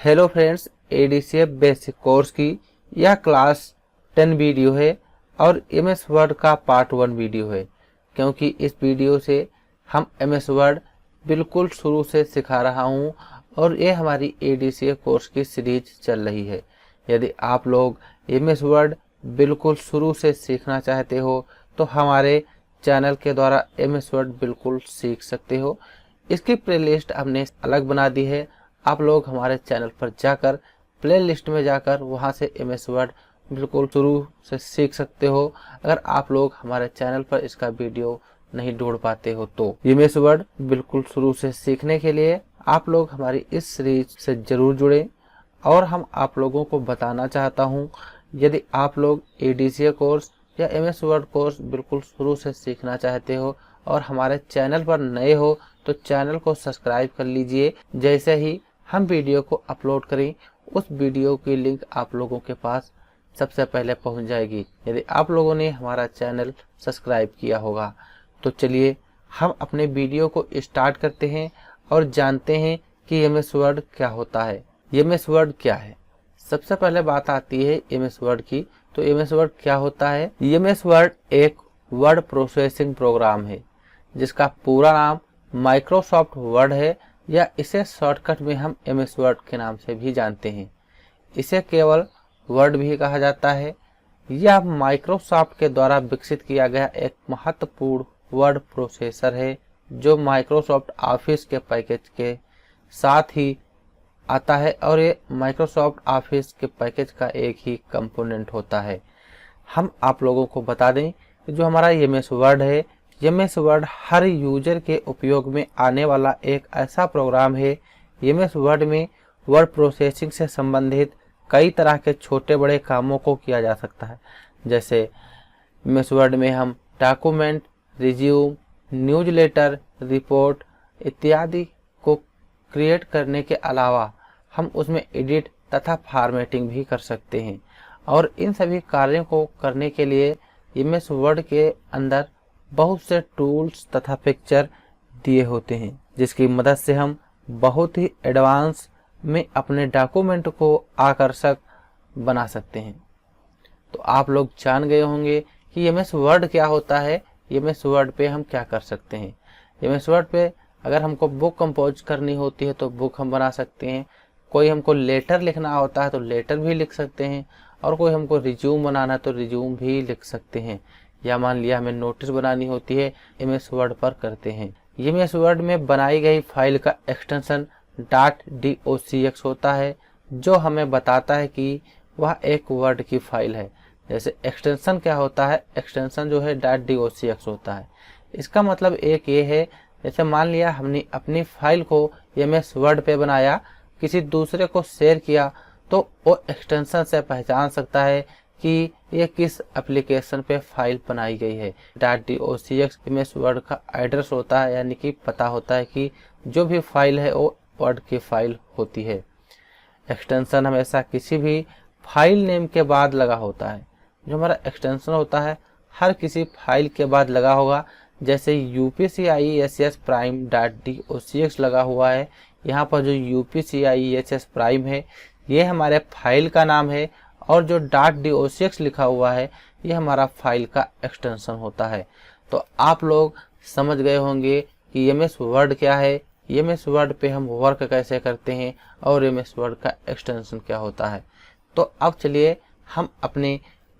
Hello friends, एडीसीएफ basic course की यह class 10 video है और एमएस वर्ड का पार्ट 1 वीडियो है, क्योंकि इस वीडियो से हम एमएस वर्ड बिल्कुल शुरू से सिखा रहा हूं और ये हमारी एडीसीएफ कोर्स की सीरीज चल रही है। यदि आप लोग एमएस वर्ड बिल्कुल शुरू से सीखना चाहते हो तो हमारे चैनल के द्वारा एमएस वर्ड बिल्कुल सीख सकते हो। इसकी प्लेलिस्ट हमने अलग बना दी है। आप लोग हमारे चैनल पर जाकर प्लेलिस्ट में जाकर वहां से एमएस वर्ड बिल्कुल शुरू से सीख सकते हो। अगर आप लोग हमारे चैनल पर इसका वीडियो नहीं ढूंढ पाते हो तो एमएस वर्ड बिल्कुल शुरू से सीखने के लिए आप लोग हमारी इस सीरीज से जरूर जुड़े। और हम आप लोगों को बताना चाहता हूं, यदि आप लोग एडीसीए कोर्स या एमएस वर्ड कोर्स बिल्कुल शुरू से सीखना चाहते हो और हमारे चैनल पर नए हो तो चैनल को सब्सक्राइब कर लीजिए। जैसे ही हम वीडियो को अपलोड करें उस वीडियो की लिंक आप लोगों के पास सबसे पहले पहुंच जाएगी, यदि आप लोगों ने हमारा चैनल सब्सक्राइब किया होगा। तो चलिए हम अपने वीडियो को स्टार्ट करते हैं और जानते हैं कि एमएस वर्ड क्या होता है। एमएस वर्ड क्या है? सबसे पहले बात आती है एमएस वर्ड की। तो एमएस वर्ड क्या होता है? एमएस वर्ड एक वर्ड प्रोसेसिंग प्रोग्राम है जिसका पूरा नाम माइक्रोसॉफ्ट वर्ड है, या इसे शॉर्टकट में हम एमएस वर्ड के नाम से भी जानते हैं। इसे केवल वर्ड भी कहा जाता है। यह माइक्रोसॉफ्ट के द्वारा विकसित किया गया एक महत्वपूर्ण वर्ड प्रोसेसर है जो माइक्रोसॉफ्ट ऑफिस के पैकेज के साथ ही आता है, और ये माइक्रोसॉफ्ट ऑफिस के पैकेज का एक ही कंपोनेंट होता है। हम आप लोगों को बता दें कि जो हमारा एमएस वर्ड है, एमएस वर्ड हर यूजर के उपयोग में आने वाला एक ऐसा प्रोग्राम है। एमएस वर्ड में वर्ड प्रोसेसिंग से संबंधित कई तरह के छोटे बड़े कामों को किया जा सकता है। जैसे एमएस वर्ड में हम डॉक्यूमेंट, रिज्यूम, न्यूज़लेटर, रिपोर्ट इत्यादि को क्रिएट करने के अलावा हम उसमें एडिट तथा फॉर्मेटिंग भी कर सकते हैं। और इन सभी कार्यों को करने के लिए एमएस वर्ड के अंदर बहुत से टूल्स तथा पिक्चर दिए होते हैं, जिसकी मदद से हम बहुत ही एडवांस में अपने डॉक्यूमेंट को आकर्षक बना सकते हैं। तो आप लोग जान गए होंगे कि एमएस वर्ड क्या होता है। एमएस वर्ड पे हम क्या कर सकते हैं। एमएस वर्ड पे अगर हमको बुक कंपोज करनी होती है तो बुक हम बना सकते हैं। कोई हमको लेटर लिखना होता है तो लेटर भी लिख सकते हैं, और कोई हमको रिज्यूम बनाना तो रिज्यूम भी लिख सकते हैं। या मान लिया हमें नोटिस बनानी होती है, एमएस वर्ड पर करते हैं। एमएस वर्ड में बनाई गई फाइल का एक्सटेंशन .docx होता है, जो हमें बताता है कि वह एक वर्ड की फाइल है। जैसे एक्सटेंशन क्या होता है? एक्सटेंशन जो है .docx होता है। इसका मतलब एक ये है, जैसे मान लिया हमने अपनी फाइल को एमएस वर्ड पे बनाया, किसी दूसरे को शेयर किया, तो वो एक्सटेंशन से पहचान सकता है कि ये किस एप्लीकेशन पे फाइल बनाई गई है। .docx एमएस वर्ड का एड्रेस होता है, यानी कि पता होता है कि जो भी फाइल है वो वर्ड की फाइल होती है। एक्सटेंशन हमेशा किसी भी फाइल नेम के बाद लगा होता है। जो हमारा एक्सटेंशन होता है हर किसी फाइल के बाद लगा होगा। जैसे UPCISS prime .docx लगा हुआ है, यहाँ पर जो UPCISS prime है ये हमारे फाइल का नाम है, और जो .docx लिखा हुआ है ये हमारा फाइल का एक्सटेंशन होता है। तो आप लोग समझ गए होंगे कि एमएस वर्ड क्या है, एमएस वर्ड पे हम वर्क कैसे करते हैं, और एमएस वर्ड का एक्सटेंशन क्या होता है। तो अब चलिए हम अपने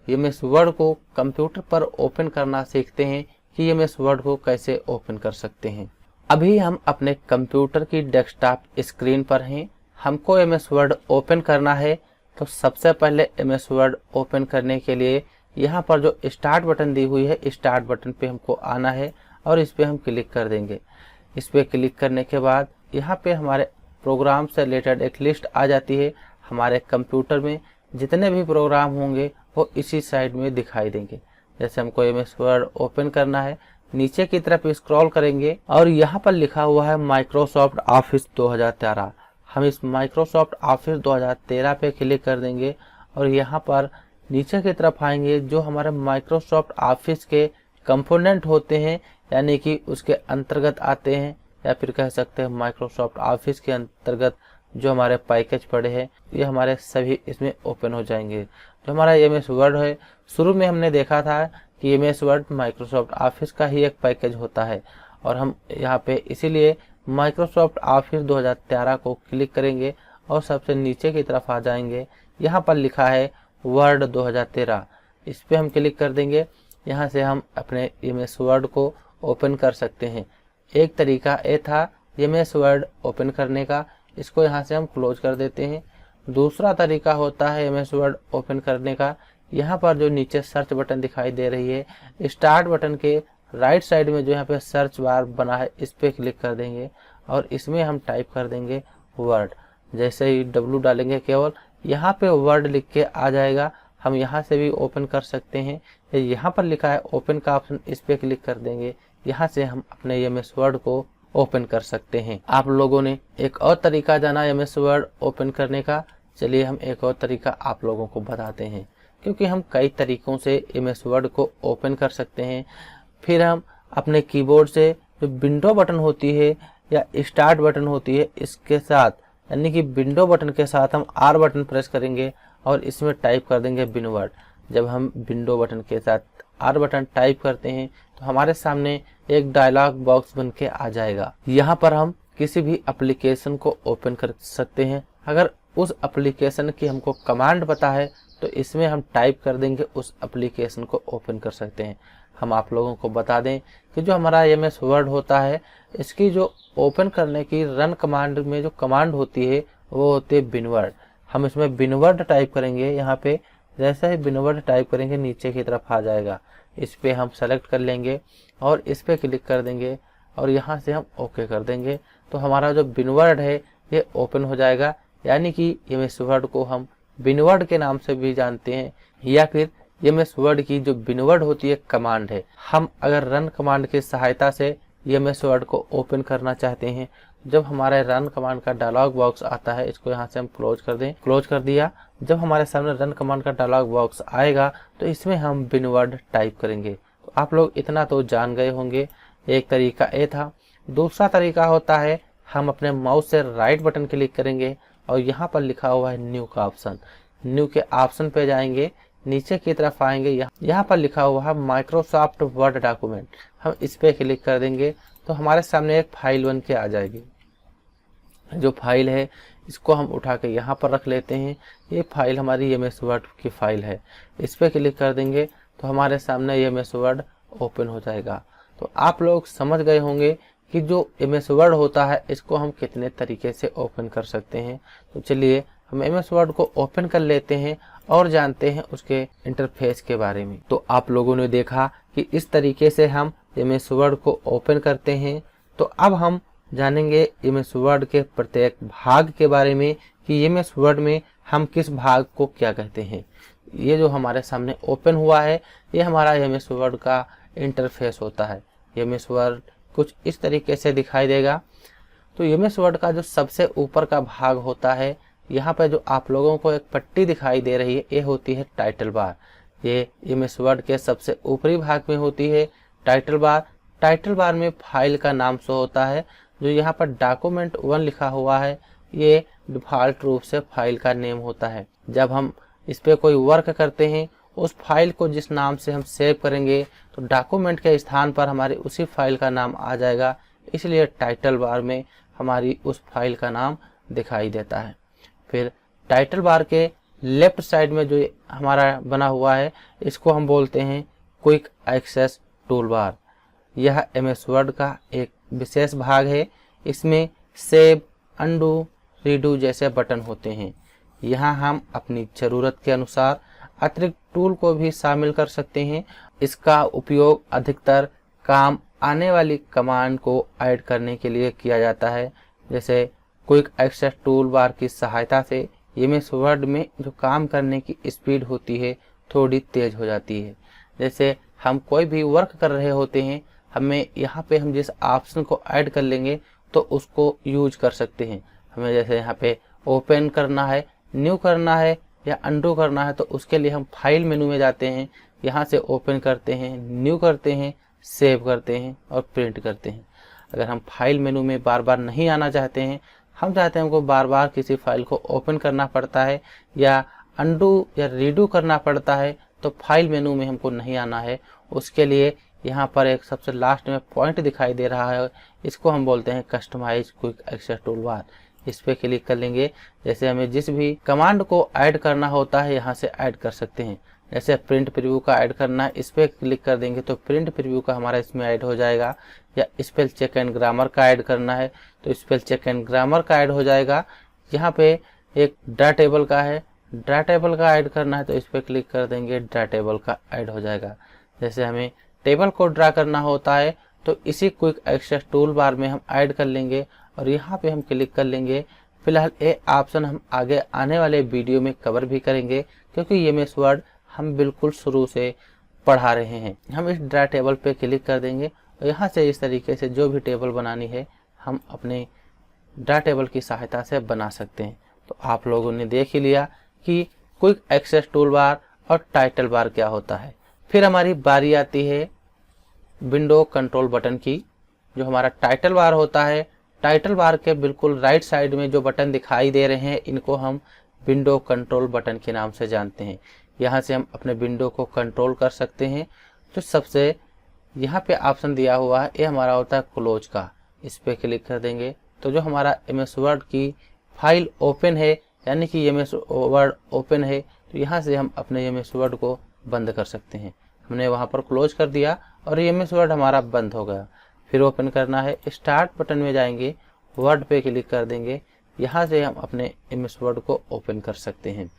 एमएस वर्ड को कंप्यूटर पर ओपन करना सीखते हैं कि एमएस वर्ड को कैसे ओपन कर सकते हैं। अभी हम अपने कंप्यूटर की डेस्कटॉप स्क्रीन पर हैं। हमको एमएस वर्ड ओपन करना है। तो सबसे पहले एमएस वर्ड ओपन करने के लिए यहाँ पर जो स्टार्ट बटन दी हुई है, स्टार्ट बटन पे हमको आना है और इस पे हम क्लिक कर देंगे। इस पे क्लिक करने के बाद यहाँ पे हमारे प्रोग्राम से रिलेटेड एक लिस्ट आ जाती है। हमारे कंप्यूटर में जितने भी प्रोग्राम होंगे वो इसी साइड में दिखाई देंगे। जैसे हमको एमएस वर्ड ओपन करना है, नीचे की तरफ स्क्रॉल करेंगे और यहाँ पर लिखा हुआ है माइक्रोसॉफ्ट ऑफिस 2013। हम इस माइक्रोसॉफ्ट ऑफिस 2013 पे क्लिक कर देंगे और यहाँ पर नीचे की तरफ आएंगे। जो हमारे माइक्रोसॉफ्ट ऑफिस के कंपोनेंट होते हैं, यानी कि उसके अंतर्गत आते हैं, या फिर कह सकते हैं माइक्रोसॉफ्ट ऑफिस के अंतर्गत जो हमारे पैकेज पड़े हैं ये हमारे सभी इसमें ओपन हो जाएंगे। जो हमारा एमएस वर्ड है, शुरू में हमने देखा था कि एमएस वर्ड माइक्रोसॉफ्ट ऑफिस का ही एक पैकेज होता है, और हम यहाँ पे इसीलिए माइक्रोसॉफ्ट ऑफिस 2013 को क्लिक करेंगे और सबसे नीचे की तरफ आ जाएंगे। यहाँ पर लिखा है वर्ड 2013, इस पर हम क्लिक कर देंगे। यहाँ से हम अपने एमएस वर्ड को ओपन कर सकते हैं। एक तरीका ये था एमएस वर्ड ओपन करने का, इसको यहाँ से हम क्लोज कर देते हैं। दूसरा तरीका होता है एमएस वर्ड ओपन करने का, यहाँ पर जो नीचे सर्च बटन दिखाई दे रही है, स्टार्ट बटन के राइट साइड में जो यहाँ पे सर्च बार बना है इस पर क्लिक कर देंगे और इसमें हम टाइप कर देंगे वर्ड। जैसे ही W डालेंगे केवल यहाँ पे वर्ड लिख के आ जाएगा। हम यहाँ से भी ओपन कर सकते हैं, यहाँ पर लिखा है ओपन का ऑप्शन, इस पर क्लिक कर देंगे। यहाँ से हम अपने एमएस वर्ड को ओपन कर सकते हैं। आप लोगों ने एक और तरीका जाना एमएस वर्ड ओपन करने का, चलिए हम एक और तरीका आप लोगों को बताते हैं, क्योंकि हम कई तरीकों से एमएस वर्ड को ओपन कर सकते हैं। फिर हम अपने कीबोर्ड से जो विंडो बटन होती है या स्टार्ट बटन होती है इसके साथ, यानी कि विंडो बटन के साथ हम R बटन प्रेस करेंगे और इसमें टाइप कर देंगे विनवर्ड। जब हम विंडो बटन के साथ R बटन टाइप करते हैं तो हमारे सामने एक डायलॉग बॉक्स बन के आ जाएगा। यहाँ पर हम किसी भी एप्लीकेशन को ओपन कर सकते हैं। अगर उस एप्लीकेशन की हमको कमांड पता है तो इसमें हम टाइप कर देंगे, उस एप्लीकेशन को ओपन कर सकते हैं। हम आप लोगों को बता दें कि जो हमारा एमएस वर्ड होता है इसकी जो ओपन करने की रन कमांड में जो कमांड होती है वो होती है विनवर्ड। हम इसमें विनवर्ड टाइप करेंगे, यहाँ पे जैसे ही विनवर्ड टाइप करेंगे नीचे की तरफ आ जाएगा। इस पे हम सेलेक्ट कर लेंगे और इस पे क्लिक कर देंगे और यहाँ से हम ओके कर देंगे तो हमारा जो विनवर्ड है ये ओपन हो जाएगा। यानी कि एमएस वर्ड को हम विनवर्ड के नाम से भी जानते हैं, या फिर एमएस वर्ड की जो विनवर्ड होती है कमांड है। हम अगर रन कमांड की सहायता से एमएस वर्ड को ओपन करना चाहते हैं, जब हमारे रन कमांड का डायलॉग बॉक्स आता है, इसको यहाँ से हम क्लोज कर दें, क्लोज कर दिया। जब हमारे सामने रन कमांड का डायलॉग बॉक्स आएगा तो इसमें हम विनवर्ड टाइप करेंगे। तो आप लोग इतना तो जान गए होंगे, एक तरीका ये था। दूसरा तरीका होता है हम अपने माउस से राइट बटन क्लिक करेंगे और यहाँ पर लिखा हुआ है न्यू का ऑप्शन, न्यू के ऑप्शन पे जाएंगे, नीचे की तरफ आएंगे, यहाँ पर लिखा हुआ है माइक्रोसॉफ्ट वर्ड डॉक्यूमेंट, हम इस पे क्लिक कर देंगे तो हमारे सामने एक फाइल बन के आ जाएगी। जो फाइल है इसको हम उठा के यहाँ पर रख लेते हैं। ये फाइल हमारी एमएस वर्ड की फाइल है, इस पे क्लिक कर देंगे तो हमारे सामने एमएस वर्ड ओपन हो जाएगा। तो आप लोग समझ गए होंगे कि जो एमएस वर्ड होता है इसको हम कितने तरीके से ओपन कर सकते हैं। तो चलिए हम एमएस वर्ड को ओपन कर लेते हैं और जानते हैं उसके इंटरफेस के बारे में। तो आप लोगों ने देखा कि इस तरीके से हम एमएस वर्ड को ओपन करते हैं। तो अब हम जानेंगे एमएस वर्ड के प्रत्येक भाग के बारे में कि एमएस वर्ड में हम किस भाग को क्या कहते हैं। ये जो हमारे सामने ओपन हुआ है ये हमारा एमएस वर्ड का इंटरफेस होता है। एमएस वर्ड कुछ इस तरीके से दिखाई देगा। तो एमएस वर्ड का जो सबसे ऊपर का भाग होता है, यहाँ पर जो आप लोगों को एक पट्टी दिखाई दे रही है ये होती है टाइटल बार। ये एमएस वर्ड के सबसे ऊपरी भाग में होती है टाइटल बार। टाइटल बार में फाइल का नाम शो होता है। जो यहाँ पर डॉक्यूमेंट 1 लिखा हुआ है ये डिफ़ॉल्ट रूप से फाइल का नेम होता है। जब हम इस पे कोई वर्क करते हैं, उस फाइल को जिस नाम से हम सेव करेंगे तो डॉक्यूमेंट के स्थान पर हमारी उसी फाइल का नाम आ जाएगा, इसलिए टाइटल बार में हमारी उस फाइल का नाम दिखाई देता है। फिर टाइटल बार के लेफ्ट साइड में जो हमारा बना हुआ है इसको हम बोलते हैं क्विक एक्सेस टूल बार। यह एमएस वर्ड का एक विशेष भाग है। इसमें सेव, अंडू, रीडू जैसे बटन होते हैं। यहाँ हम अपनी ज़रूरत के अनुसार अतिरिक्त टूल को भी शामिल कर सकते हैं। इसका उपयोग अधिकतर काम आने वाली कमांड को ऐड करने के लिए किया जाता है। जैसे क्विक एक्सेस टूल बार की सहायता से एमएस वर्ड में जो काम करने की स्पीड होती है थोड़ी तेज हो जाती है। जैसे हम कोई भी वर्क कर रहे होते हैं, हमें यहाँ पे हम जिस ऑप्शन को ऐड कर लेंगे तो उसको यूज कर सकते हैं। हमें जैसे यहाँ पे ओपन करना है, न्यू करना है या अंडू करना है तो उसके लिए हम फाइल मेनू में जाते हैं, यहाँ से ओपन करते हैं, न्यू करते हैं, सेव करते हैं और प्रिंट करते हैं। अगर हम फाइल मेनू में बार बार नहीं आना चाहते हैं हम चाहते हैं हमको बार बार किसी फाइल को ओपन करना पड़ता है या अंडू या रीडू करना पड़ता है, तो फाइल मेनू में हमको नहीं आना है। उसके लिए यहाँ पर एक सबसे लास्ट में पॉइंट दिखाई दे रहा है, इसको हम बोलते हैं customize quick access tool bar. इस पे क्लिक कर लेंगे। जैसे हमें जिस भी कमांड को ऐड करना होता है यहाँ से ऐड कर सकते हैं। जैसे प्रिंट प्रीव्यू का ऐड करना है, इस पर क्लिक कर देंगे तो प्रिंट प्रीव्यू का हमारा इसमें ऐड हो जाएगा। या स्पेल चेक एंड ग्रामर का ऐड करना है तो स्पेल चेक एंड ग्रामर का ऐड हो जाएगा। यहाँ पे एक ड्रा टेबल का है, ड्रा टेबल का ऐड करना है तो इस पर क्लिक कर देंगे, ड्रा टेबल का ऐड हो जाएगा। जैसे हमें टेबल को ड्रा करना होता है तो इसी क्विक एक्सेस टूल बार में हम ऐड कर लेंगे और यहाँ पे हम क्लिक कर लेंगे। फिलहाल ये ऑप्शन हम आगे आने वाले वीडियो में कवर भी करेंगे, क्योंकि एमएस वर्ड हम बिल्कुल शुरू से पढ़ा रहे हैं। हम इस ड्रा टेबल पे क्लिक कर देंगे और यहाँ से इस तरीके से जो भी टेबल बनानी है हम अपने ड्रा टेबल की सहायता से बना सकते हैं। तो आप लोगों ने देख ही लिया कि क्विक एक्सेस टूल बार और टाइटल बार क्या होता है। फिर हमारी बारी आती है विंडो कंट्रोल बटन की। जो हमारा टाइटल बार होता है, टाइटल बार के बिल्कुल राइट साइड में जो बटन दिखाई दे रहे हैं, इनको हम विंडो कंट्रोल बटन के नाम से जानते हैं। यहाँ से हम अपने विंडो को कंट्रोल कर सकते हैं। तो सबसे यहाँ पे ऑप्शन दिया हुआ है, ये हमारा होता है क्लोज का। इस पे क्लिक कर देंगे तो जो हमारा एमएस वर्ड की फाइल ओपन है, यानी कि एमएस वर्ड ओपन है, तो यहाँ से हम अपने एमएस वर्ड को बंद कर सकते हैं। हमने वहाँ पर क्लोज कर दिया और एमएस वर्ड हमारा बंद हो गया। फिर ओपन करना है, स्टार्ट बटन में जाएंगे, वर्ड पे क्लिक कर देंगे। यहाँ से हम अपने एमएस वर्ड को ओपन कर सकते हैं।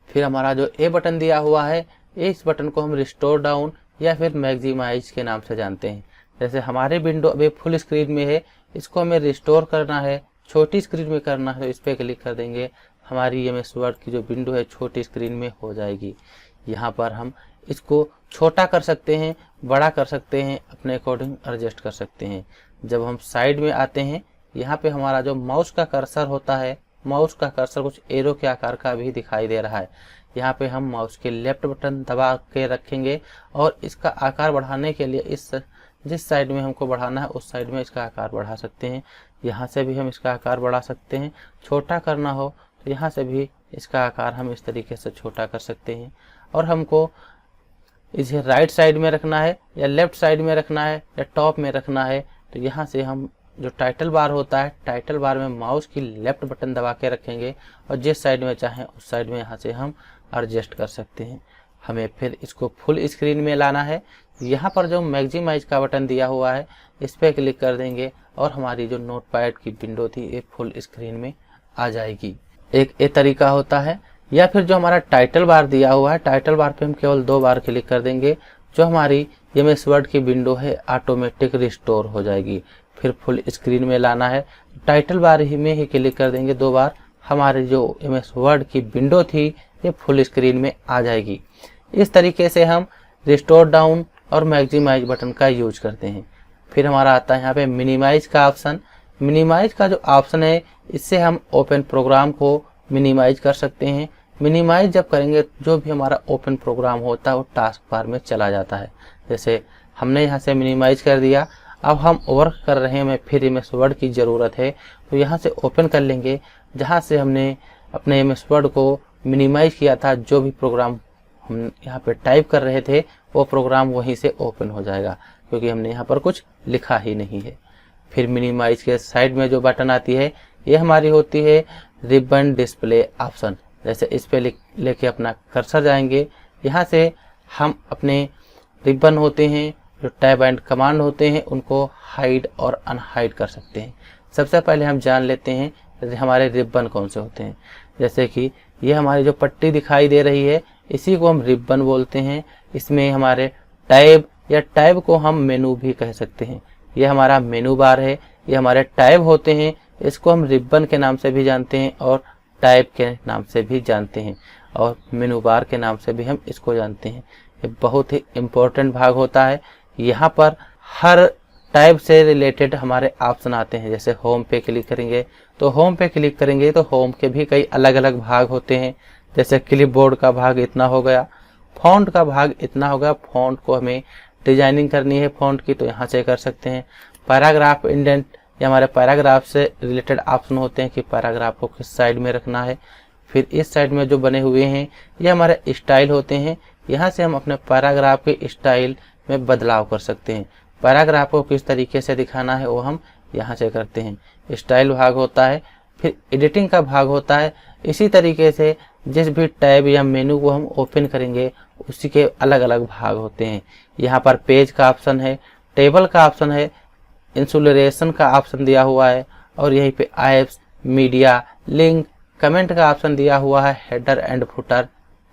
फिर हमारा जो ए बटन दिया हुआ है, इस बटन को हम रिस्टोर डाउन या फिर मैक्सिमाइज के नाम से जानते हैं। जैसे हमारे विंडो अभी फुल स्क्रीन में है, इसको हमें रिस्टोर करना है, छोटी स्क्रीन में करना है, तो इस पर क्लिक कर देंगे। हमारी एमएस वर्ड की जो विंडो है छोटी स्क्रीन में हो जाएगी। यहाँ पर हम इसको छोटा कर सकते हैं, बड़ा कर सकते हैं, अपने अकॉर्डिंग एडजस्ट कर सकते हैं। जब हम साइड में आते हैं, यहाँ पे हमारा जो माउस का कर्सर होता है, माउस का कर्सर कुछ एरो के आकार का भी दिखाई दे रहा है। यहाँ पे हम माउस के लेफ्ट बटन दबा के रखेंगे और इसका आकार बढ़ाने के लिए जिस साइड में हमको बढ़ाना है उस साइड में इसका आकार बढ़ा सकते हैं। यहाँ से भी हम इसका आकार बढ़ा सकते हैं। छोटा करना हो तो यहाँ से भी इसका आकार हम इस तरीके से छोटा कर सकते हैं। और हमको इसे राइट साइड में रखना है या लेफ्ट साइड में रखना है या टॉप में रखना है, तो यहाँ से हम जो टाइटल बार होता है, टाइटल बार में माउस की लेफ्ट बटन दबा के रखेंगे और जिस साइड में चाहें उस साइड में यहाँ से हम एडजस्ट कर सकते हैं। हमें फिर इसको फुल स्क्रीन में लाना है। यहाँ पर जो मैक्सिमाइज का बटन दिया हुआ है, इस पर क्लिक कर देंगे और हमारी जो नोटपैड की विंडो थी ये फुल स्क्रीन में आ जाएगी। एक ये तरीका होता है। या फिर जो हमारा टाइटल बार दिया हुआ है, टाइटल बार पे हम केवल 2 बार क्लिक कर देंगे, जो हमारी एमएस वर्ड की विंडो है ऑटोमेटिक रिस्टोर हो जाएगी। फिर फुल स्क्रीन में लाना है, टाइटल बार ही में ही क्लिक कर देंगे 2 बार, हमारी जो एमएस वर्ड की विंडो थी ये फुल स्क्रीन में आ जाएगी। इस तरीके से हम रिस्टोर डाउन और मैक्सिमाइज बटन का यूज करते हैं। फिर हमारा आता है यहाँ पे मिनिमाइज का ऑप्शन। मिनिमाइज का जो ऑप्शन है, इससे हम ओपन प्रोग्राम को मिनिमाइज कर सकते हैं। मिनिमाइज जब करेंगे जो भी हमारा ओपन प्रोग्राम होता है वो टास्क बार में चला जाता है। जैसे हमने यहाँ से मिनिमाइज कर दिया, अब हम वर्क कर रहे हैं, हमें फिर एमएस वर्ड की ज़रूरत है, तो यहाँ से ओपन कर लेंगे। जहाँ से हमने अपने एमएस वर्ड को मिनिमाइज किया था, जो भी प्रोग्राम हम यहाँ पे टाइप कर रहे थे वो प्रोग्राम वहीं से ओपन हो जाएगा, क्योंकि हमने यहाँ पर कुछ लिखा ही नहीं है। फिर मिनिमाइज के साइड में जो बटन आती है ये हमारी होती है रिबन डिस्प्ले ऑप्शन। जैसे इस पे लेके अपना कर्सर जाएंगे, यहाँ से हम अपने रिबन होते हैं, जो टैब एंड कमांड होते हैं, उनको हाइड और अनहाइड कर सकते हैं। सबसे पहले हम जान लेते हैं हमारे रिबन कौन से होते हैं। जैसे कि ये हमारी जो पट्टी दिखाई दे रही है, इसी को हम रिबन बोलते हैं। इसमें हमारे टैब या टैब को हम मेनू भी कह सकते हैं। ये हमारा मेनू बार है, ये हमारे टैब होते हैं, इसको हम रिबन के नाम से भी जानते हैं और टैब के नाम से भी जानते हैं और मेनू बार के नाम से भी हम इसको जानते हैं। ये बहुत ही इम्पोर्टेंट भाग होता है। यहाँ पर हर टैब से रिलेटेड हमारे ऑप्शन आते हैं। जैसे होम पे क्लिक करेंगे तो होम पे क्लिक करेंगे तो होम के भी कई अलग अलग भाग होते हैं। जैसे क्लिपबोर्ड का भाग इतना हो गया, फॉन्ट का भाग इतना हो गया, फॉन्ट को हमें डिजाइनिंग करनी है फॉन्ट की तो यहाँ से कर सकते हैं। पैराग्राफ इंडेंट ये हमारे पैराग्राफ से रिलेटेड ऑप्शन होते हैं कि पैराग्राफ को किस साइड में रखना है। फिर इस साइड में जो बने हुए हैं ये हमारे स्टाइल होते हैं, यहाँ से हम अपने पैराग्राफ के स्टाइल में बदलाव कर सकते हैं। पैराग्राफ को किस तरीके से दिखाना है वो हम यहाँ से करते हैं। स्टाइल भाग होता है, फिर एडिटिंग का भाग होता है। इसी तरीके से जिस भी टैब या मेनू को हम ओपन करेंगे उसी के अलग अलग भाग होते हैं। यहाँ पर पेज का ऑप्शन है, टेबल का ऑप्शन है, इंसुलेशन का ऑप्शन दिया हुआ है और यहीं पे एप्स, मीडिया, लिंक, कमेंट का ऑप्शन दिया हुआ है, हेडर एंड फुटर,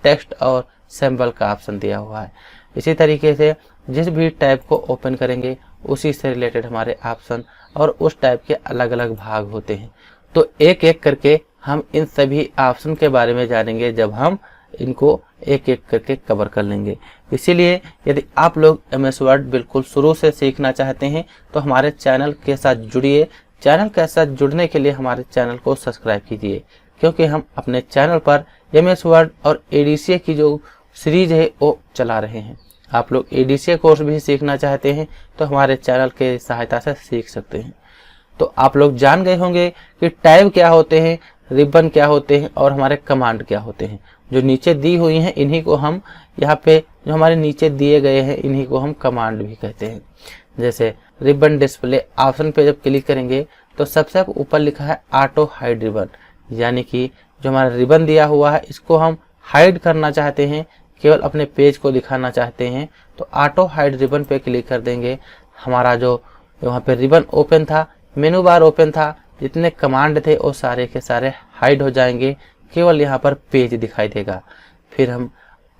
टेक्स्ट और सिंबल का ऑप्शन दिया हुआ है। इसी तरीके से जिस भी टैब को ओपन करेंगे उसी से रिलेटेड हमारे ऑप्शन और उस टैब के अलग अलग भाग होते हैं। तो एक एक करके हम इन सभी ऑप्शन के बारे में जानेंगे जब हम इनको एक एक करके कवर कर लेंगे। इसीलिए यदि आप लोग MS वर्ड बिल्कुल शुरू से सीखना चाहते हैं तो हमारे चैनल के साथ जुड़िए। चैनल के साथ जुड़ने के लिए हमारे चैनल को सब्सक्राइब कीजिए, क्योंकि हम अपने चैनल पर MS वर्ड और ADCA की जो सीरीज है वो चला रहे हैं। आप लोग ADCA कोर्स भी सीखना चाहते हैं तो हमारे चैनल के सहायता से सीख सकते हैं। तो आप लोग जान गए होंगे कि टैब क्या होते हैं, रिबन क्या होते हैं और हमारे कमांड क्या होते हैं। जो नीचे दी हुई हैं इन्हीं को हम यहाँ पे जो हमारे नीचे दिए गए हैं इन्हीं को हम कमांड भी कहते हैं। जैसे रिबन डिस्प्ले ऑप्शन पे जब क्लिक करेंगे तो सबसे ऊपर लिखा है ऑटो हाइड रिबन, यानी कि जो हमारा रिबन दिया हुआ है इसको हम हाइड करना चाहते हैं, केवल अपने पेज को दिखाना चाहते हैं तो ऑटो हाइड रिबन पे क्लिक कर देंगे। हमारा जो वहाँ पे रिबन ओपन था, मेनू बार ओपन था, जितने कमांड थे वो सारे के सारे हाइड हो जाएंगे, केवल यहाँ पर पेज दिखाई देगा। फिर हम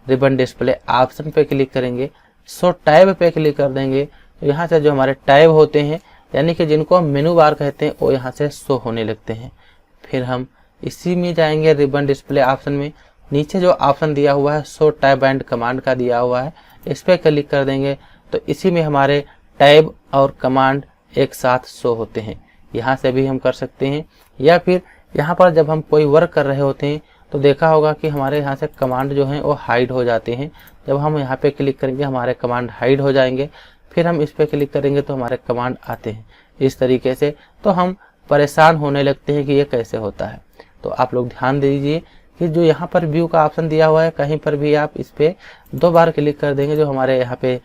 रिबन डिस्प्ले ऑप्शन पे क्लिक करेंगे, शो टैब पे क्लिक कर देंगे तो यहाँ से जो हमारे टैब होते हैं यानी कि जिनको हम मेनू बार कहते हैं वो यहाँ से शो होने लगते हैं। फिर हम इसी में जाएंगे रिबन डिस्प्ले ऑप्शन में, नीचे जो ऑप्शन दिया हुआ है शो टैब एंड कमांड का दिया हुआ है, इस पर क्लिक कर देंगे तो इसी में हमारे टैब और कमांड एक साथ शो होते हैं। यहाँ से भी हम कर सकते हैं, या फिर यहाँ पर जब हम कोई वर्क कर रहे होते हैं तो देखा होगा कि हमारे यहाँ से कमांड जो हैं वो हाइड हो जाते हैं। जब हम यहाँ पे क्लिक करेंगे हमारे कमांड हाइड हो जाएंगे, फिर हम इस पे क्लिक करेंगे तो हमारे कमांड आते हैं। इस तरीके से तो हम परेशान होने लगते हैं कि ये कैसे होता है। तो आप लोग ध्यान दीजिए कि जो यहाँ पर व्यू का ऑप्शन दिया हुआ है कहीं पर भी आप इस पर 2 बार क्लिक कर देंगे, जो हमारे यहाँ पे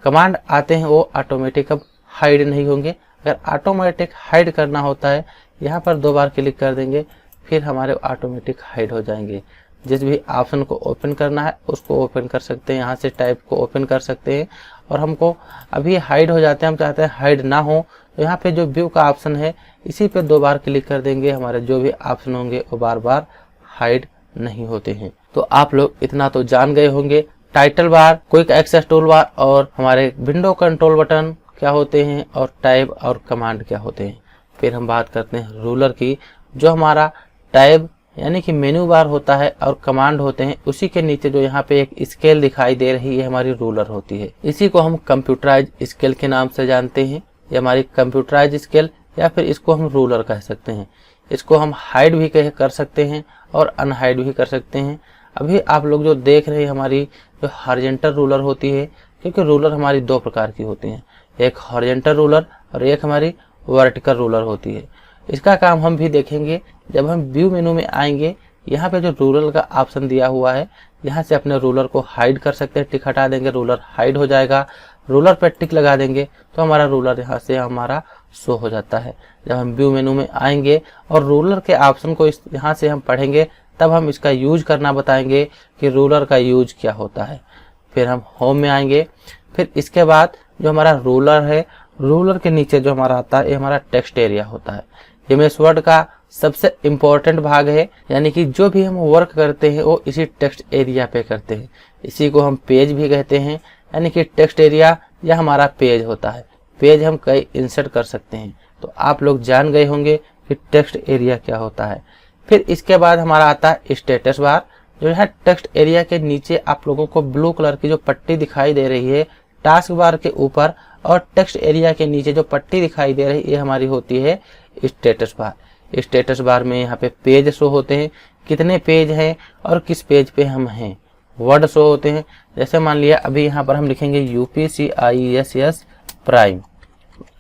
कमांड आते हैं वो ऑटोमेटिक अब हाइड नहीं होंगे। अगर ऑटोमेटिक हाइड करना होता है यहाँ पर 2 बार क्लिक कर देंगे, फिर हमारे ऑटोमेटिक हाइड हो जाएंगे। जिस भी ऑप्शन को ओपन करना है उसको ओपन कर सकते हैं, यहाँ से टाइप को ओपन कर सकते हैं। और हमको अभी हाइड हो जाते हैं, हम चाहते हैं हाइड ना हो तो यहाँ पे जो व्यू का ऑप्शन है इसी पे 2 बार क्लिक कर देंगे, हमारे जो भी ऑप्शन होंगे वो बार बार हाइड नहीं होते हैं। तो आप लोग इतना तो जान गए होंगे title bar, quick access tool bar और हमारे विंडो कंट्रोल बटन क्या होते हैं और टैब और कमांड क्या होते हैं। फिर हम बात करते हैं रूलर की। जो हमारा टैब यानी कि मेनू बार होता है और कमांड होते हैं, उसी के नीचे जो यहाँ पे एक स्केल दिखाई दे रही है हमारी रूलर होती है। इसी को हम कंप्यूटराइज स्केल के नाम से जानते हैं। ये हमारी कंप्यूटराइज स्केल या फिर इसको हम रूलर कह सकते हैं। इसको हम हाइड भी कर सकते हैं और अनहाइड भी कर सकते हैं। अभी आप लोग जो देख रहे हैं हमारी जो हॉरिजॉन्टल रूलर होती है, क्योंकि रूलर हमारी 2 प्रकार की होती हैं, एक हॉरिजॉन्टल रूलर और एक हमारी वर्टिकल रूलर होती है। इसका काम हम भी देखेंगे जब हम व्यू मेनू में आएंगे। यहाँ पे जो रूलर का ऑप्शन दिया हुआ है यहाँ से अपने रूलर को हाइड कर सकते हैं, टिक हटा देंगे रूलर हाइड हो जाएगा। रूलर पर टिक लगा देंगे तो हमारा रूलर यहाँ से हमारा शो हो जाता है। जब हम व्यू मेनू में आएंगे और रूलर के ऑप्शन को यहाँ से हम पढ़ेंगे तब हम इसका यूज करना बताएंगे कि रूलर का यूज क्या होता है। फिर हम होम में आएंगे। फिर इसके बाद जो हमारा रूलर है, रूलर के नीचे जो हमारा आता है ये हमारा टेक्स्ट एरिया होता है। MS वर्ड का सबसे इम्पोर्टेंट भाग है, यानी कि जो भी हम वर्क करते हैं वो इसी टेक्स्ट एरिया पे करते हैं। इसी को हम पेज भी कहते हैं, यानी कि टेक्स्ट एरिया या हमारा पेज होता है। पेज हम कई इंसर्ट कर सकते हैं। तो आप लोग जान गए होंगे कि टेक्स्ट एरिया क्या होता है। फिर इसके बाद हमारा आता है स्टेटस बार। जो है टेक्स्ट एरिया के नीचे आप लोगों को ब्लू कलर की जो पट्टी दिखाई दे रही है टास्क बार के ऊपर, और टेक्स्ट एरिया के नीचे जो पट्टी दिखाई दे रही है ये हमारी होती है स्टेटस बार। स्टेटस बार में यहाँ पे पेज शो होते हैं, कितने पेज हैं और किस पेज पे हम हैं। वर्ड शो होते हैं, जैसे मान लिया अभी यहाँ पर हम लिखेंगे UPSC IAS प्राइम,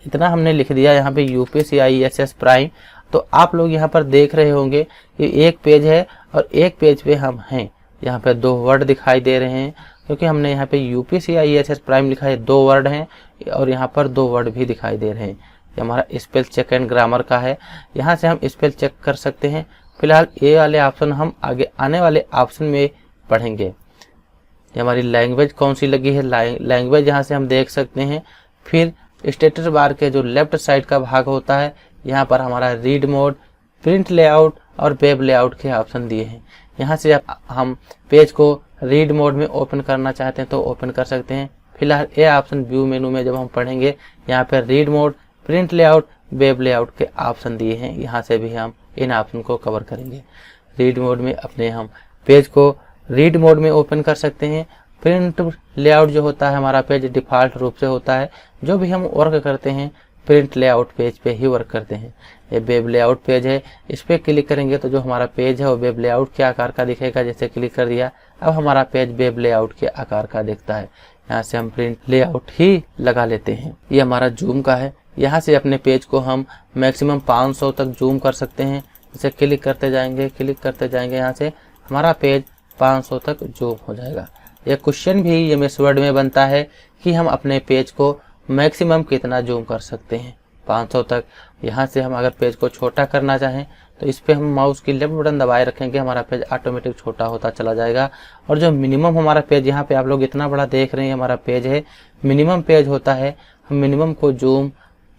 इतना हमने लिख दिया यहाँ पे यूपीएससी IAS प्राइम। तो आप लोग यहाँ पर देख रहे होंगे कि एक पेज है और एक पेज पे हम हैं। यहाँ पे 2 वर्ड दिखाई दे रहे हैं क्योंकि हमने यहाँ पे यूपीएससी IAS प्राइम लिखा है, 2 वर्ड हैं और यहाँ पर 2 वर्ड भी दिखाई दे रहे हैं। ये हमारा स्पेल चेक एंड ग्रामर का है, यहाँ से हम स्पेल चेक कर सकते हैं। फिलहाल ये वाले ऑप्शन हम आगे आने वाले ऑप्शन में पढ़ेंगे। ये हमारी लैंग्वेज कौन सी लगी है, लैंग्वेज यहाँ से हम देख सकते हैं। फिर स्टेटस बार के जो लेफ्ट साइड का भाग होता है, यहाँ पर हमारा रीड मोड, प्रिंट लेआउट और वेब लेआउट के ऑप्शन दिए हैं। यहाँ से हम पेज को रीड मोड में ओपन करना चाहते हैं तो ओपन कर सकते हैं। फिलहाल ये ऑप्शन व्यू मेनू में जब हम पढ़ेंगे, यहाँ पर read mode, print layout, web layout के ऑप्शन दिए हैं। यहाँ से भी हम इन ऑप्शन को कवर करेंगे। रीड मोड में अपने हम पेज को रीड मोड में ओपन कर सकते हैं। प्रिंट लेआउट जो होता है हमारा पेज डिफ़ॉल्ट रूप से होता है, जो भी हम वर्क करते हैं प्रिंट लेआउट पेज पे ही वर्क करते हैं। ये वेब लेआउट पेज है, इस पर क्लिक करेंगे तो जो हमारा पेज है वो वेब लेआउट के आकार का दिखेगा। जैसे क्लिक कर दिया, अब हमारा पेज वेब लेआउट के आकार का दिखता है। यहाँ से हम प्रिंट लेआउट ही लगा लेते हैं। ये हमारा जूम का है, यहाँ से अपने पेज को हम मैक्सिमम 500 तक जूम कर सकते हैं। इसे क्लिक करते जाएंगे, यहाँ से हमारा पेज 500 तक जूम हो जाएगा। यह क्वेश्चन भी एमएस वर्ड में बनता है कि हम अपने पेज को मैक्सिमम कितना जूम कर सकते हैं, 500 तक। यहाँ से हम अगर पेज को छोटा करना चाहें तो इस पर हम माउस की लेफ्ट बटन दबाए रखेंगे, हमारा पेज ऑटोमेटिक छोटा होता चला जाएगा। और जो मिनिमम हमारा पेज, यहाँ पे आप लोग इतना बड़ा देख रहे हैं हमारा पेज है, मिनिमम पेज होता है। हम मिनिमम को जूम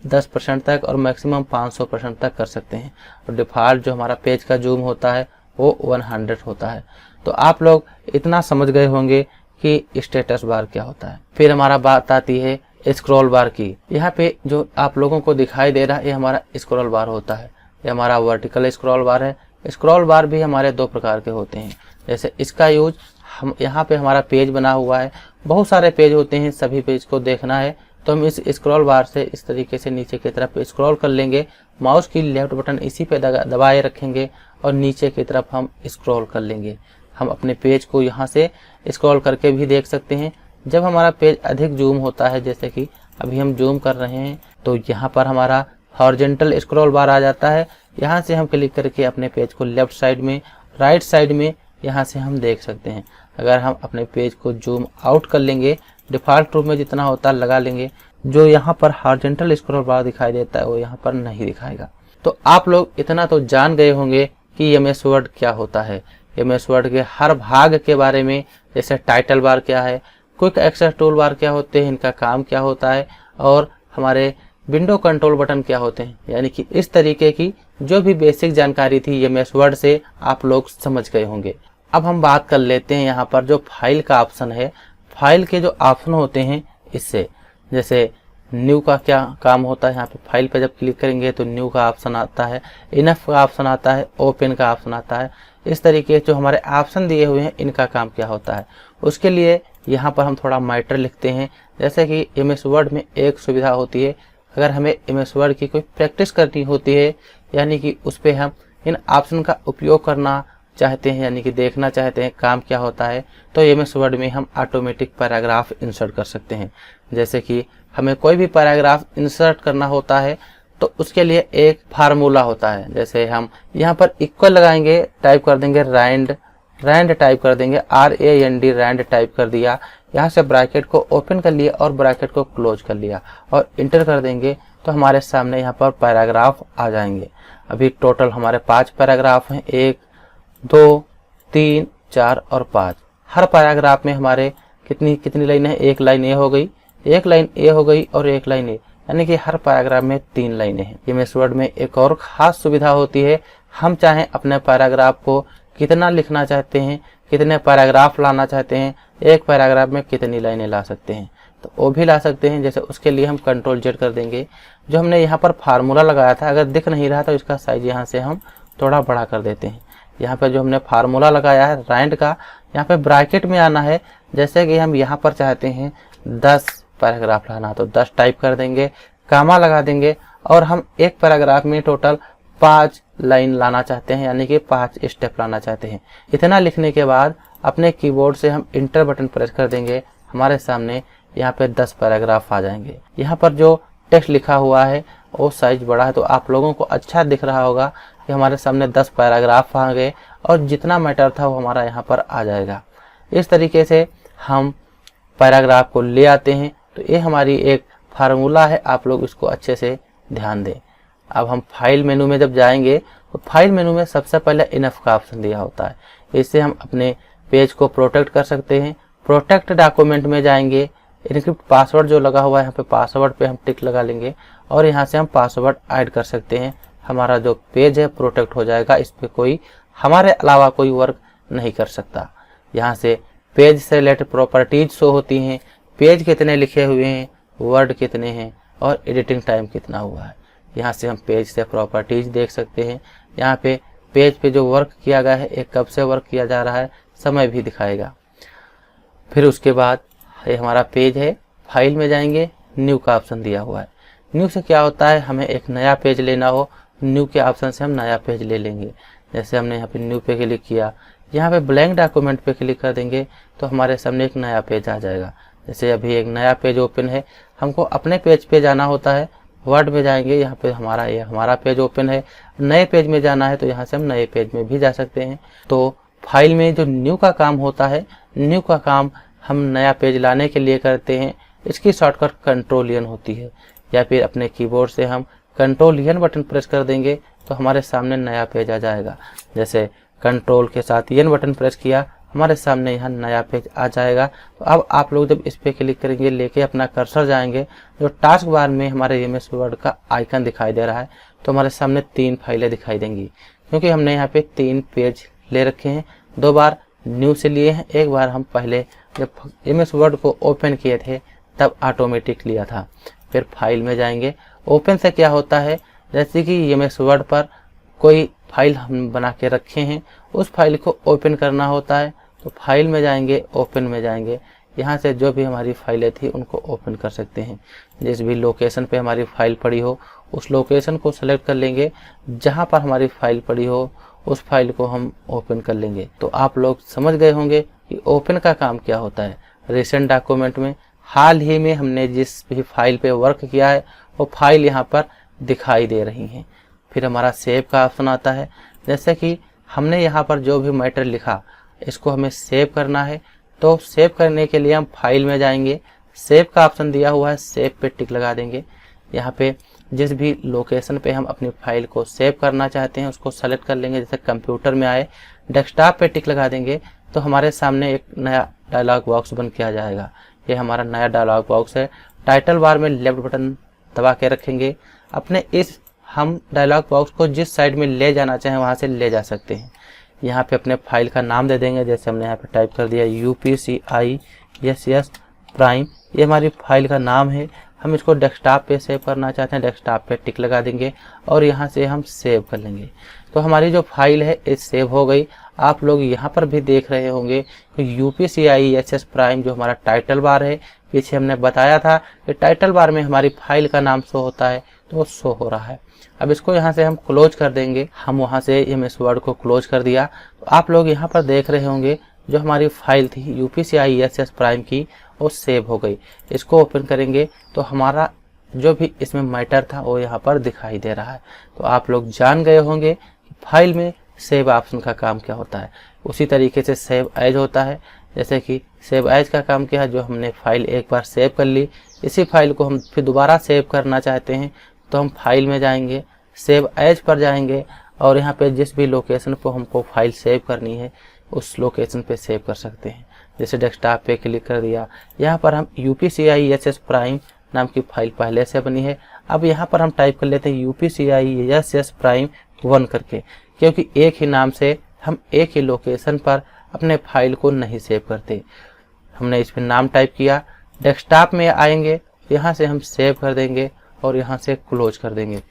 10% तक और मैक्सिमम 500% तक कर सकते हैं। और डिफ़ॉल्ट जो हमारा पेज का जूम होता है वो 100 होता है। तो आप लोग इतना समझ गए होंगे कि स्टेटस बार क्या होता है। फिर हमारा बात आती है स्क्रॉल बार की। यहाँ पे जो आप लोगों को दिखाई दे रहा है ये हमारा स्क्रॉल बार होता है। ये हमारा वर्टिकल स्क्रॉल बार है। स्क्रॉल बार भी हमारे 2 प्रकार के होते हैं। जैसे इसका यूज हम यहाँ पे हमारा पेज बना हुआ है, बहुत सारे पेज होते हैं, सभी पेज को देखना है तो हम इस स्क्रॉल बार से इस तरीके से नीचे की तरफ स्क्रॉल कर लेंगे। माउस की लेफ्ट बटन इसी पे दबाए रखेंगे और नीचे की तरफ हम स्क्रॉल कर लेंगे। हम अपने पेज को यहाँ से स्क्रॉल करके भी देख सकते हैं। जब हमारा पेज अधिक जूम होता है, जैसे कि अभी हम जूम कर रहे हैं, तो यहाँ पर हमारा हॉरिजॉन्टल स्क्रॉल बार आ जाता है। यहाँ से हम क्लिक करके अपने पेज को लेफ्ट साइड में, राइट साइड में यहाँ से हम देख सकते हैं। अगर हम अपने पेज को जूम आउट कर लेंगे, डिफ़ॉल्ट रूप में जितना होता है लगा लेंगे, जो यहाँ पर हॉरिजॉन्टल स्क्रॉल बार दिखाई देता है वो यहाँ पर नहीं दिखाएगा। तो आप लोग इतना तो जान गए होंगे कि एमएस वर्ड क्या होता है। एमएस वर्ड के हर भाग के बारे में, जैसे टाइटल बार क्या है, क्विक एक्सेस टूल बार क्या होते हैं, इनका काम क्या होता है, और हमारे विंडो कंट्रोल बटन क्या होते हैं। यानी कि इस तरीके की जो भी बेसिक जानकारी थी एमएस वर्ड से आप लोग समझ गए होंगे। अब हम बात कर लेते हैं यहाँ पर जो फाइल का ऑप्शन है। फाइल के जो ऑप्शन होते हैं इससे, जैसे न्यू का क्या काम होता है। यहाँ पे फाइल पे जब क्लिक करेंगे तो न्यू का ऑप्शन आता है, इनफ का ऑप्शन आता है, ओपन का ऑप्शन आता है। इस तरीके जो हमारे ऑप्शन दिए हुए हैं इनका काम क्या होता है, उसके लिए यहाँ पर हम थोड़ा मैटर लिखते हैं। जैसे कि एमएस वर्ड में एक सुविधा होती है, अगर हमें एमएस वर्ड की कोई प्रैक्टिस करनी होती है, यानी कि उस पर हम इन ऑप्शन का उपयोग करना चाहते हैं, यानी कि देखना चाहते हैं काम क्या होता है, तो एमएस वर्ड में हम ऑटोमेटिक पैराग्राफ इंसर्ट कर सकते हैं। जैसे कि हमें कोई भी पैराग्राफ इंसर्ट करना होता है तो उसके लिए एक फार्मूला होता है। जैसे हम यहाँ पर इक्वल लगाएंगे, टाइप कर देंगे रैंड टाइप कर देंगे, RAND रैंड टाइप कर दिया। यहाँ से ब्रैकेट को ओपन कर लिया और ब्रैकेट को क्लोज कर लिया और इंटर कर देंगे तो हमारे सामने यहाँ पर पैराग्राफ आ जाएंगे। अभी टोटल हमारे 5 पैराग्राफ हैं, 1 2 3 4 और 5। हर पैराग्राफ में हमारे कितनी लाइन है, 1 लाइन ए हो गई, 1 लाइन ए हो गई और 1 लाइन ए, यानी कि हर पैराग्राफ में 3 लाइनें हैं। एमएस वर्ड में एक और खास सुविधा होती है, हम चाहें अपने पैराग्राफ को कितना लिखना चाहते हैं, कितने पैराग्राफ लाना चाहते हैं, एक पैराग्राफ में कितनी लाइनें ला सकते हैं, तो वो भी ला सकते हैं। जैसे उसके लिए हम Ctrl Z कर देंगे। जो हमने यहाँ पर फार्मूला लगाया था, अगर दिख नहीं रहा तो इसका साइज यहाँ से हम थोड़ा बड़ा कर देते हैं। यहाँ पे जो हमने फार्मूला लगाया है रैंड का, यहाँ पे ब्रैकेट में आना है। जैसे कि हम यहाँ पर चाहते हैं 10 पैराग्राफ लाना, तो 10 टाइप कर देंगे, कामा लगा देंगे और हम एक पैराग्राफ में टोटल 5 लाइन लाना चाहते हैं, यानी कि 5 स्टेप लाना चाहते हैं। इतना लिखने के बाद अपने कीबोर्ड से हम इंटर बटन प्रेस कर देंगे, हमारे सामने यहाँ पे 10 पैराग्राफ आ जाएंगे। यहाँ पर जो टेक्स्ट लिखा हुआ है वो साइज बड़ा है, तो आप लोगों को अच्छा दिख रहा होगा कि हमारे सामने 10 पैराग्राफ आ गए और जितना मैटर था वो हमारा यहाँ पर आ जाएगा। इस तरीके से हम पैराग्राफ को ले आते हैं। तो ये हमारी एक फार्मूला है, आप लोग इसको अच्छे से ध्यान दें। अब हम फाइल मेनू में जब जाएंगे तो फाइल मेनू में सबसे पहले इनफ का ऑप्शन दिया होता है। इससे हम अपने पेज को प्रोटेक्ट कर सकते हैं। प्रोटेक्ट डॉक्यूमेंट में जाएंगे, इनक्रिप्ट पासवर्ड जो लगा हुआ है यहाँ पे पासवर्ड पे हम टिक लगा लेंगे और यहाँ से हम पासवर्ड ऐड कर सकते हैं। हमारा जो पेज है प्रोटेक्ट हो जाएगा, इस पे कोई हमारे अलावा कोई वर्क नहीं कर सकता। यहाँ से पेज से रिलेटेड प्रॉपर्टीज शो होती हैं, पेज कितने लिखे हुए हैं, वर्ड कितने हैं और एडिटिंग टाइम कितना हुआ है। यहाँ से हम पेज से प्रॉपर्टीज देख सकते हैं। यहाँ पे पेज पे जो वर्क किया गया है, एक कब से वर्क किया जा रहा है, समय भी दिखाएगा। फिर उसके बाद ये हमारा पेज है, फाइल में जाएंगे, न्यू का ऑप्शन दिया हुआ है। न्यू से क्या होता है, हमें एक नया पेज लेना हो, न्यू के ऑप्शन से हम नया पेज ले लेंगे। जैसे हमने यहाँ पे न्यू पे क्लिक किया, यहाँ पे ब्लैंक डॉक्यूमेंट पे क्लिक कर देंगे तो हमारे सामने एक नया पेज आ जाएगा। जैसे अभी एक नया पेज ओपन है, हमको अपने पेज पे जाना होता है, वर्ड में जाएंगे, यहाँ पे हमारा पेज ओपन है। नए पेज में जाना है तो यहाँ से हम नए पेज में भी जा सकते हैं। तो फाइल में जो न्यू का काम होता है, न्यू का काम हम नया पेज लाने के लिए करते हैं। इसकी शॉर्टकट कंट्रोल-N होती है, या फिर अपने कीबोर्ड से हम कंट्रोल-N बटन प्रेस कर देंगे तो हमारे सामने नया पेज आ जाएगा। जैसे कंट्रोल के साथ N बटन प्रेस किया, हमारे सामने यहाँ नया पेज आ जाएगा। तो अब आप लोग जब इस पे क्लिक करेंगे, लेके अपना कर्सर जाएंगे, जो टास्क बार में हमारे MS वर्ड का आइकन दिखाई दे रहा है, तो हमारे सामने 3 फाइलें दिखाई देंगी, क्योंकि हमने यहाँ पे 3 पेज ले रखे हैं। 2 बार न्यू से लिए हैं, एक बार हम पहले जब MS वर्ड को ओपन किए थे तब ऑटोमेटिक लिया था। फिर फाइल में जाएंगे, ओपन से क्या होता है, जैसे कि MS वर्ड पर कोई फाइल हम बना के रखे हैं, उस फाइल को ओपन करना होता है। तो फाइल में जाएंगे, ओपन में जाएंगे, यहाँ से जो भी हमारी फाइलें थी उनको ओपन कर सकते हैं। जिस भी लोकेशन पे हमारी फाइल पड़ी हो उस लोकेशन को सेलेक्ट कर लेंगे, जहाँ पर हमारी फाइल पड़ी हो उस फाइल को हम ओपन कर लेंगे। तो आप लोग समझ गए होंगे कि ओपन का काम क्या होता है। रिसेंट डॉक्यूमेंट में हाल ही में हमने जिस भी फाइल पे वर्क किया है वो फाइल यहाँ पर दिखाई दे रही हैं। फिर हमारा सेव का ऑप्शन आता है। जैसे कि हमने यहाँ पर जो भी मैटर लिखा, इसको हमें सेव करना है, तो सेव करने के लिए हम फाइल में जाएंगे, सेव का ऑप्शन दिया हुआ है, सेव पे टिक लगा देंगे। यहाँ पे जिस भी लोकेशन पे हम अपनी फाइल को सेव करना चाहते हैं उसको सेलेक्ट कर लेंगे। जैसे कंप्यूटर में आए, डेस्कटॉप पे टिक लगा देंगे तो हमारे सामने एक नया डायलॉग बॉक्स बन के आ जाएगा। ये हमारा नया डायलॉग बॉक्स है। टाइटल बार में लेफ्ट बटन दबा के रखेंगे, अपने इस हम डायलॉग बॉक्स को जिस साइड में ले जाना चाहें वहाँ से ले जा सकते हैं। यहाँ पे अपने फाइल का नाम दे देंगे। जैसे हमने यहाँ पे टाइप कर दिया UPCISS प्राइम, ये हमारी फाइल का नाम है। हम इसको डेस्कटॉप पे सेव करना चाहते हैं, डेस्कटॉप पे टिक लगा देंगे और यहाँ से हम सेव कर लेंगे। तो हमारी जो फाइल है ये सेव हो गई। आप लोग यहाँ पर भी देख रहे होंगे कि UPCISS प्राइम जो हमारा टाइटल बार है, पीछे हमने बताया था कि टाइटल बार में हमारी फाइल का नाम शो होता है, तो वो शो हो रहा है। अब इसको यहाँ से हम क्लोज कर देंगे। हम वहाँ से MS वर्ड को क्लोज कर दिया। तो आप लोग यहाँ पर देख रहे होंगे जो हमारी फाइल थी UPCISS प्राइम की, वो सेव हो गई। इसको ओपन करेंगे तो हमारा जो भी इसमें मैटर था वो यहाँ पर दिखाई दे रहा है। तो आप लोग जान गए होंगे कि फाइल में सेव ऑप्शन का काम क्या होता है। उसी तरीके से सेव एज होता है। जैसे कि सेव एज का काम क्या है, जो हमने फाइल एक बार सेव कर ली, इसी फाइल को हम फिर दोबारा सेव करना चाहते हैं तो हम फाइल में जाएंगे, सेव एज पर जाएंगे और यहाँ पे जिस भी लोकेशन पर हमको फाइल सेव करनी है उस लोकेशन पे सेव कर सकते हैं। जैसे डेस्कटॉप पे क्लिक कर दिया, यहाँ पर हम UPCISS प्राइम नाम की फाइल पहले से बनी है। अब यहाँ पर हम टाइप कर लेते हैं UPCISS प्राइम 1 करके, क्योंकि एक ही नाम से हम एक ही लोकेशन पर अपने फाइल को नहीं सेव करते। हमने इस पर नाम टाइप किया, डेस्कटॉप में आएंगे, यहाँ से हम सेव कर देंगे और यहाँ से क्लोज कर देंगे।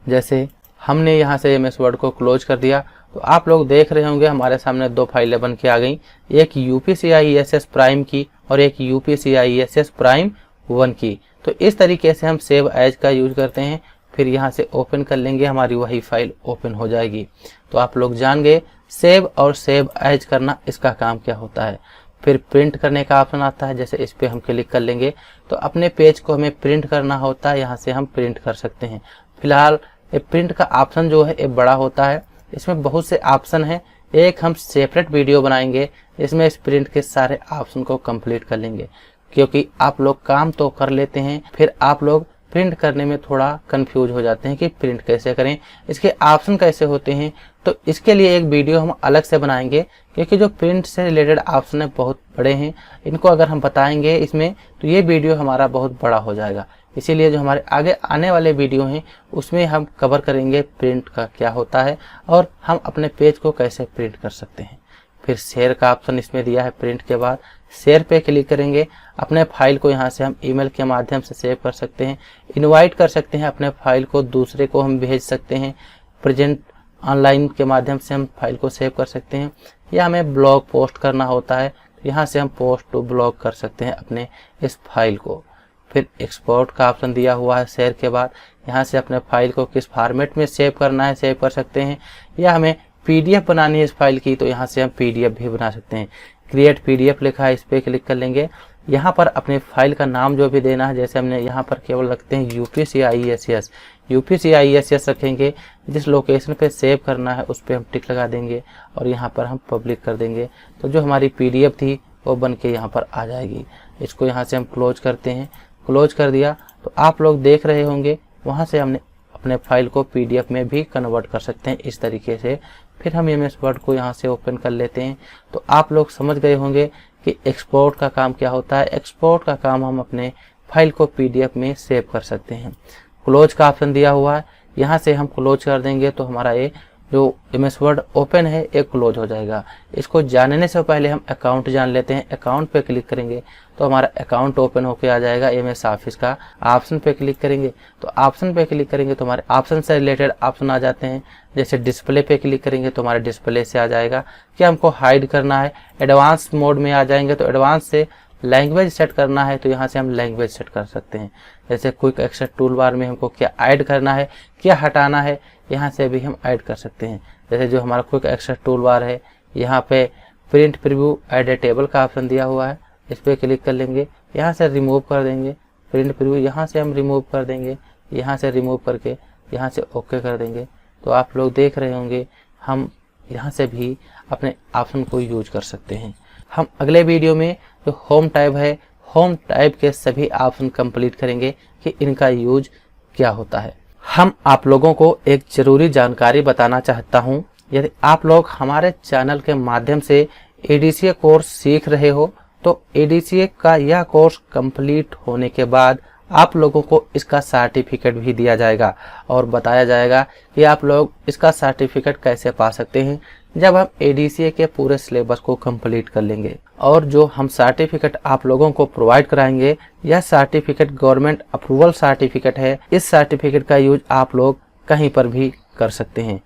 जैसे हमने यहाँ से MS वर्ड को क्लोज कर दिया तो आप लोग देख रहे होंगे हमारे सामने 2 फाइलें बन के आ गई, एक UPCISS प्राइम की और एक UPCISS प्राइम 1 की। तो इस तरीके से हम सेव एज का यूज करते हैं। फिर यहाँ से ओपन कर लेंगे, हमारी वही फाइल ओपन हो जाएगी। तो आप लोग जान गए सेव और सेव एज करना इसका काम क्या होता है। फिर प्रिंट करने का ऑप्शन आता है, जैसे इस पर हम क्लिक कर लेंगे तो अपने पेज को हमें प्रिंट करना होता है, यहाँ से हम प्रिंट कर सकते हैं। फिलहाल ये प्रिंट का ऑप्शन जो है ये बड़ा होता है, इसमें बहुत से ऑप्शन हैं। एक हम सेपरेट वीडियो बनाएंगे, इसमें इस प्रिंट के सारे ऑप्शन को कंप्लीट कर लेंगे, क्योंकि आप लोग काम तो कर लेते हैं, फिर आप लोग प्रिंट करने में थोड़ा कंफ्यूज हो जाते हैं कि प्रिंट कैसे करें, इसके ऑप्शन कैसे होते हैं। तो इसके लिए एक वीडियो हम अलग से बनाएंगे, क्योंकि जो प्रिंट से रिलेटेड ऑप्शन है बहुत बड़े हैं, इनको अगर हम बताएंगे इसमें तो ये वीडियो हमारा बहुत बड़ा हो जाएगा। इसीलिए जो हमारे आगे आने वाले वीडियो हैं उसमें हम कवर करेंगे प्रिंट का क्या होता है और हम अपने पेज को कैसे प्रिंट कर सकते हैं। फिर शेयर का ऑप्शन इसमें दिया है, प्रिंट के बाद शेयर पे क्लिक करेंगे। अपने फाइल को यहाँ से हम ईमेल के माध्यम से सेव कर सकते हैं, इनवाइट कर सकते हैं, अपने फाइल को दूसरे को हम भेज सकते हैं, प्रेजेंट ऑनलाइन के माध्यम से हम फाइल को सेव कर सकते हैं, या हमें ब्लॉग पोस्ट करना होता है तो यहाँ से हम पोस्ट टू ब्लॉग कर सकते हैं अपने इस फाइल को। फिर एक्सपोर्ट का ऑप्शन दिया हुआ है शेयर के बाद, यहाँ से अपने फाइल को किस फॉर्मेट में सेव करना है सेव कर सकते हैं, या हमें पीडीएफ बनानी है इस फाइल की तो यहाँ से हम पीडीएफ भी बना सकते हैं। क्रिएट पीडीएफ लिखा है, इस पर क्लिक कर लेंगे। यहाँ पर अपने फाइल का नाम जो भी देना है, जैसे हमने यहाँ पर केवल रखते हैं UPCIESS रखेंगे। जिस लोकेशन पे सेव करना है उस पर हम टिक लगा देंगे और यहाँ पर हम पब्लिक कर देंगे, तो जो हमारी पीडीएफ थी वो बन के यहाँ पर आ जाएगी। इसको यहाँ से हम क्लोज करते हैं। क्लोज कर दिया तो आप लोग देख रहे होंगे वहाँ से हमने अपने फाइल को पीडीएफ में भी कन्वर्ट कर सकते हैं इस तरीके से। फिर हम MS वर्ड को यहाँ से ओपन कर लेते हैं। तो आप लोग समझ गए होंगे कि एक्सपोर्ट का काम क्या होता है। एक्सपोर्ट का काम हम अपने फाइल को पीडीएफ में सेव कर सकते हैं। क्लोज का ऑप्शन दिया हुआ है, यहाँ से हम क्लोज कर देंगे तो हमारा ये जो MS वर्ड ओपन है ये क्लोज हो जाएगा। इसको जानने से पहले हम अकाउंट जान लेते हैं। अकाउंट पे क्लिक करेंगे तो हमारा अकाउंट ओपन होके आ जाएगा। MS ऑफिस का ऑप्शन पे क्लिक करेंगे तो ऑप्शन पे क्लिक करेंगे तो हमारे ऑप्शन से रिलेटेड ऑप्शन आ जाते हैं। जैसे डिस्प्ले पे क्लिक करेंगे तो हमारे डिस्प्ले से आ जाएगा कि हमको हाइड करना है। एडवांस मोड में आ जाएंगे तो एडवांस से लैंग्वेज सेट करना है तो यहाँ से हम लैंग्वेज सेट कर सकते हैं। जैसे क्विक एक्सेस टूल बार में हमको क्या ऐड करना है क्या हटाना है, यहाँ से भी हम ऐड कर सकते हैं। जैसे जो हमारा क्विक एक्सेस टूल बार है, यहाँ पे प्रिंट प्रीव्यू एडिटेबल का ऑप्शन दिया हुआ है, इस पर क्लिक कर लेंगे। यहाँ से रिमूव कर देंगे प्रिंट प्रीव्यू, यहाँ से हम रिमूव कर देंगे, यहाँ से रिमूव करके यहाँ से ओके कर देंगे। तो आप लोग देख रहे होंगे हम यहाँ से भी अपने ऑप्शन को यूज कर सकते हैं। हम अगले वीडियो में जो होम टैब है, होम टैब के सभी ऑप्शन कंप्लीट करेंगे कि इनका यूज क्या होता है। हम आप लोगों को एक जरूरी जानकारी बताना चाहता हूं। यदि आप लोग हमारे चैनल के माध्यम से ADCA कोर्स सीख रहे हो तो ADCA का यह कोर्स कंप्लीट होने के बाद आप लोगों को इसका सर्टिफिकेट भी दिया जाएगा और बताया जाएगा कि आप लोग इसका सर्टिफिकेट कैसे पा सकते हैं जब हम ADCA के पूरे सिलेबस को कंप्लीट कर लेंगे। और जो हम सर्टिफिकेट आप लोगों को प्रोवाइड कराएंगे, यह सर्टिफिकेट गवर्नमेंट अप्रूवल सर्टिफिकेट है। इस सर्टिफिकेट का यूज आप लोग कहीं पर भी कर सकते हैं,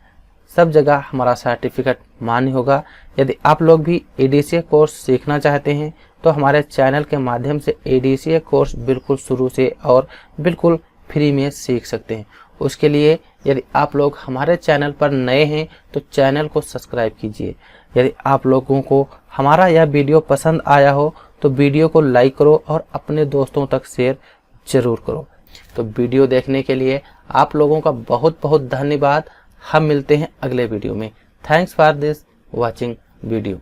सब जगह हमारा सर्टिफिकेट मान्य होगा। यदि आप लोग भी ADCA कोर्स सीखना चाहते हैं तो हमारे चैनल के माध्यम से ADCA कोर्स बिल्कुल शुरू से और बिल्कुल फ्री में सीख सकते हैं। उसके लिए यदि आप लोग हमारे चैनल पर नए हैं तो चैनल को सब्सक्राइब कीजिए। यदि आप लोगों को हमारा यह वीडियो पसंद आया हो तो वीडियो को लाइक करो और अपने दोस्तों तक शेयर जरूर करो। तो वीडियो देखने के लिए आप लोगों का बहुत बहुत धन्यवाद। हम मिलते हैं अगले वीडियो में। Thanks for this watching video.